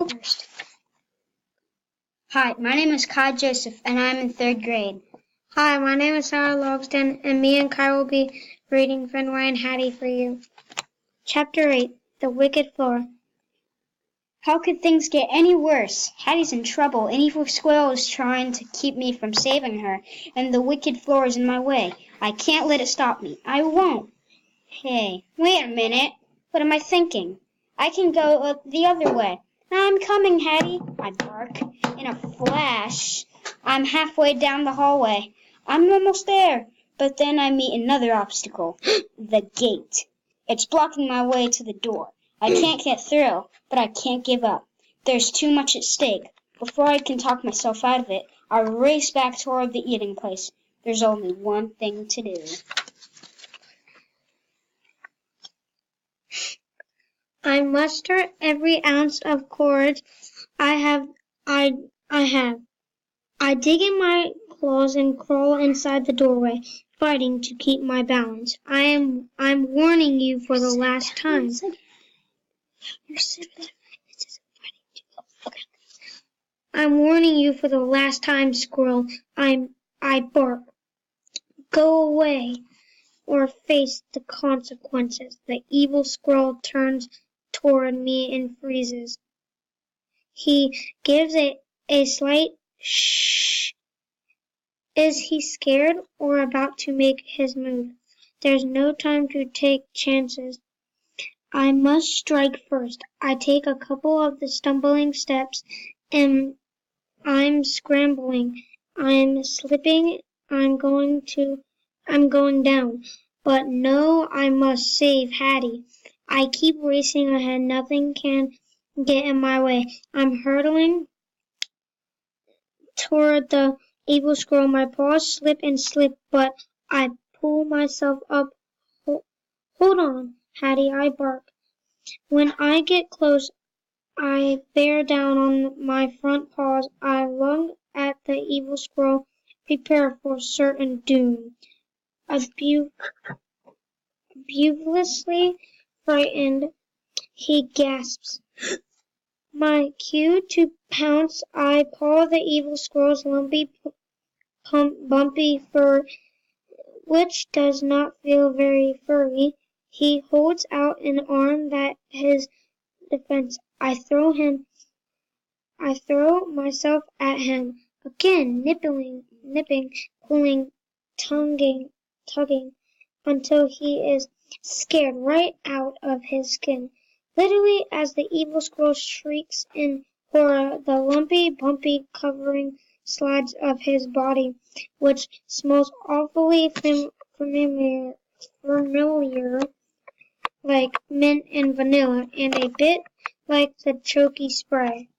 first. Hi, my name is Kai Joseph, and I'm in 3rd grade. Hi, my name is Sarah Logsden, and me and Kai will be reading Fenway and Hattie for you. Chapter 8, The Wicked Floor. How could things get any worse? Hattie's in trouble. An evil squirrel is trying to keep me from saving her, and the wicked floor is in my way. I can't let it stop me. I won't. Hey, wait a minute. What am I thinking? I can go the other way. I'm coming, Hattie, I bark. In a flash, I'm halfway down the hallway. I'm almost there, but then I meet another obstacle. The gate. It's blocking my way to the door. I can't get through, but I can't give up. There's too much at stake. Before I can talk myself out of it, I race back toward the eating place. There's only one thing to do. I muster every ounce of courage I have. I dig in my claws and crawl inside the doorway, fighting to keep my balance. I'm warning you for the last time. I'm warning you for the last time, squirrel. I bark. Go away, or face the consequences. The evil squirrel turns toward me and freezes. He gives a slight shh. Is he scared or about to make his move? There's no time to take chances. I must strike first. I take a couple of the stumbling steps, and I'm scrambling. I'm slipping. I'm going down. But no, I must save Hattie. I keep racing ahead. Nothing can get in my way. I'm hurtling toward the evil squirrel. My paws slip and slip, but I pull myself up. Hold on, Hattie, I bark. When I get close, I bear down on my front paws. I lung at the evil squirrel, prepare for certain doom. Abusive frightened, he gasps. My cue to pounce, I paw the evil squirrel's lumpy, bumpy fur, which does not feel very furry. He holds out an arm that his defense. I throw myself at him, again nipping, pulling, tugging, until he is scared right out of his skin. Literally, as the evil squirrel shrieks in horror, the lumpy, bumpy covering slides of his body, which smells awfully familiar, like mint and vanilla, and a bit like the choky spray.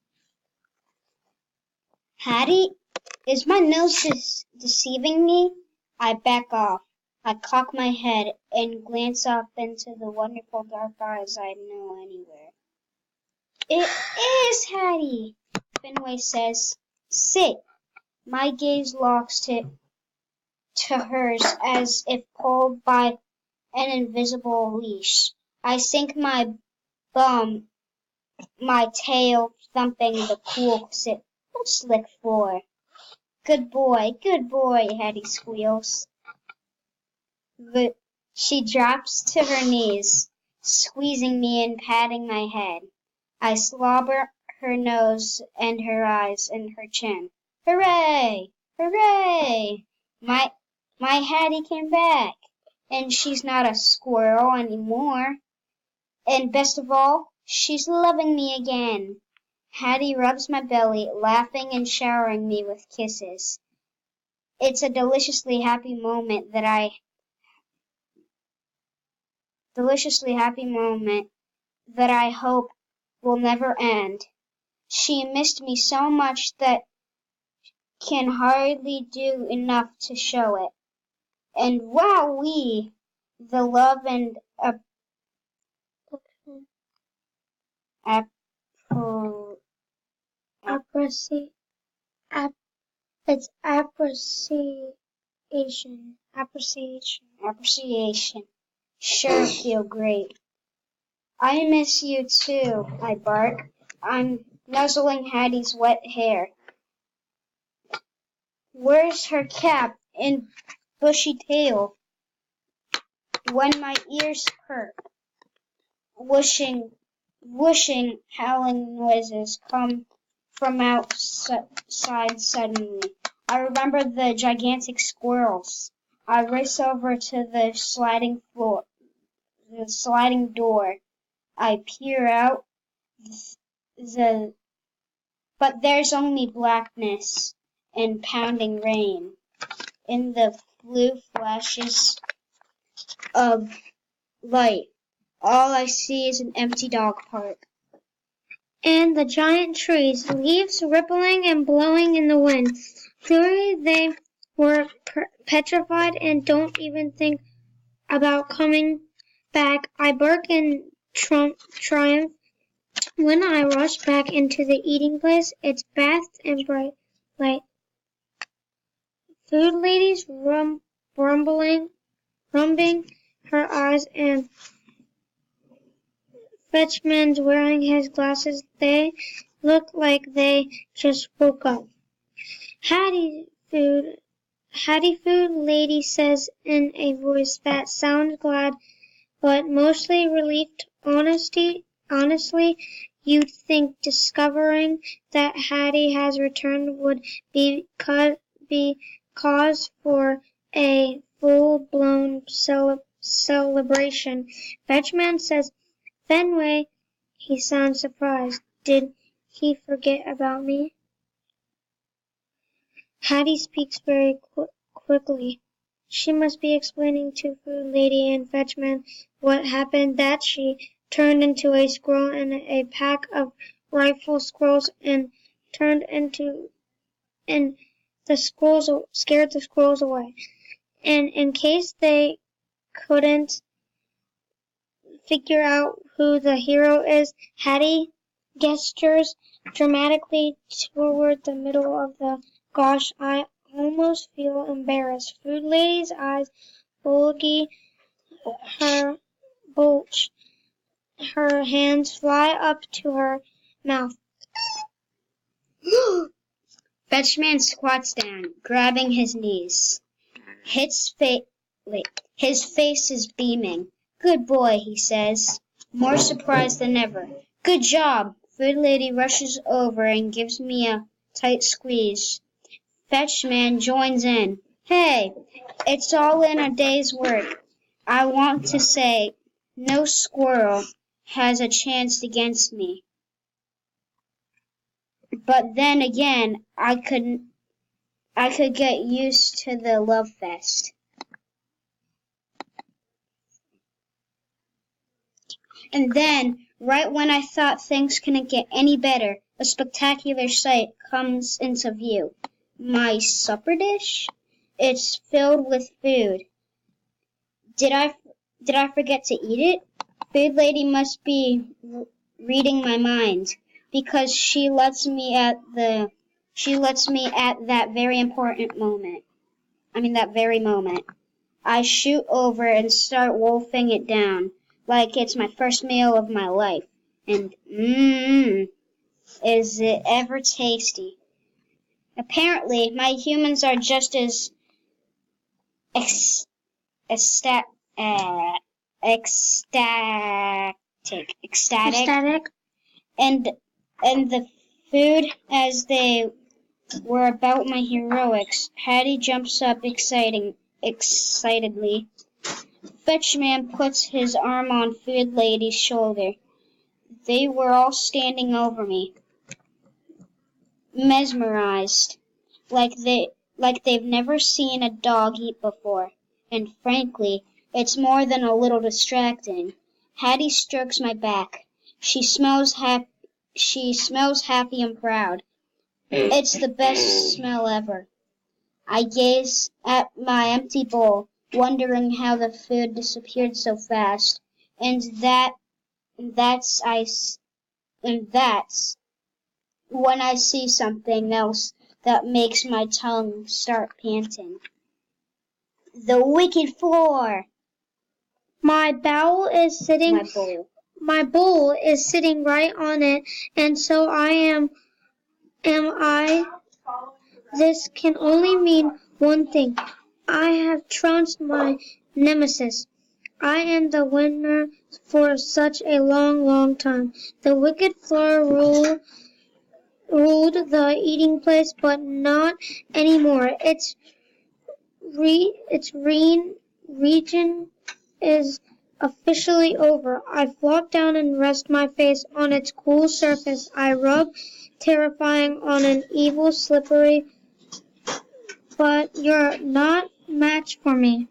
Hattie, is my nose deceiving me? I back off. I cock my head and glance up into the wonderful dark eyes I know anywhere. It is Hattie, Fenway says. Sit. My gaze locks to hers as if pulled by an invisible leash. I sink my bum, my tail thumping the cool, slick floor. Good boy, Hattie squeals. She drops to her knees, squeezing me and patting my head. I slobber her nose and her eyes and her chin. Hooray! Hooray! My Hattie came back, and she's not a squirrel anymore. And best of all, she's loving me again. Hattie rubs my belly, laughing and showering me with kisses. It's a deliciously happy moment that I hope will never end. She missed me so much that can hardly do enough to show it. And wowee, the love and appreciation sure feel great. I miss you too, I bark. I'm nuzzling Hattie's wet hair. Where's her cap and bushy tail? When my ears perk, whooshing, howling noises come from outside suddenly. I remember the gigantic squirrels. I race over to the sliding door. I peer out, but there's only blackness and pounding rain. In the blue flashes of light, all I see is an empty dog park. And the giant trees, leaves rippling and blowing in the wind. Clearly they were petrified and don't even think about coming back. I bark in triumph. When I rush back into the eating place, it's bathed in bright light. Food ladies rubbing her eyes, and Fetchman's wearing his glasses. They look like they just woke up. Hattie food lady says in a voice that sounds glad but mostly relieved. Honestly, you'd think discovering that Hattie has returned would be cause for a full-blown celebration. Fetchman says, Fenway, he sounds surprised. Did he forget about me? Hattie speaks very quickly. She must be explaining to Food Lady and Fetchman what happened, that she turned into a squirrel and a pack of rifle squirrels and the squirrels scared the squirrels away. And in case they couldn't figure out who the hero is, Hattie gestures dramatically toward the middle of the gosh, I almost feel embarrassed. Food Lady's eyes bulge, her hands fly up to her mouth. Fetchman squats down, grabbing his knees. His face is beaming. Good boy, he says, more surprised than ever. Good job. Food Lady rushes over and gives me a tight squeeze. Fetchman joins in. Hey, it's all in a day's work. I want to say, no squirrel has a chance against me. But then again, I could get used to the love fest. And then, right when I thought things couldn't get any better, a spectacular sight comes into view. My supper dish? It's filled with food. Did I forget to eat it? Food Lady must be reading my mind, because she lets me at that very moment. I shoot over and start wolfing it down like it's my first meal of my life. And is it ever tasty? Apparently, my humans are just as ecstatic and the food as they were about my heroics. Hattie jumps up excitedly. Fetchman puts his arm on Food Lady's shoulder. They were all standing over me, mesmerized, like they've never seen a dog eat before. And frankly, it's more than a little distracting. Hattie strokes my back. She smells happy and proud. It's the best smell ever. I gaze at my empty bowl, wondering how the food disappeared so fast. And that's when I see something else that makes my tongue start panting. The wicked floor! My bowl is sitting My bowl is sitting right on it, and so am I. This can only mean one thing. I have trounced my nemesis. I am the winner for such a long, long time. The wicked Flora ruled the eating place, but not anymore. Region is officially over. I flop down and rest my face on its cool surface. I rub, terrifying on an evil, slippery, but you're not match for me.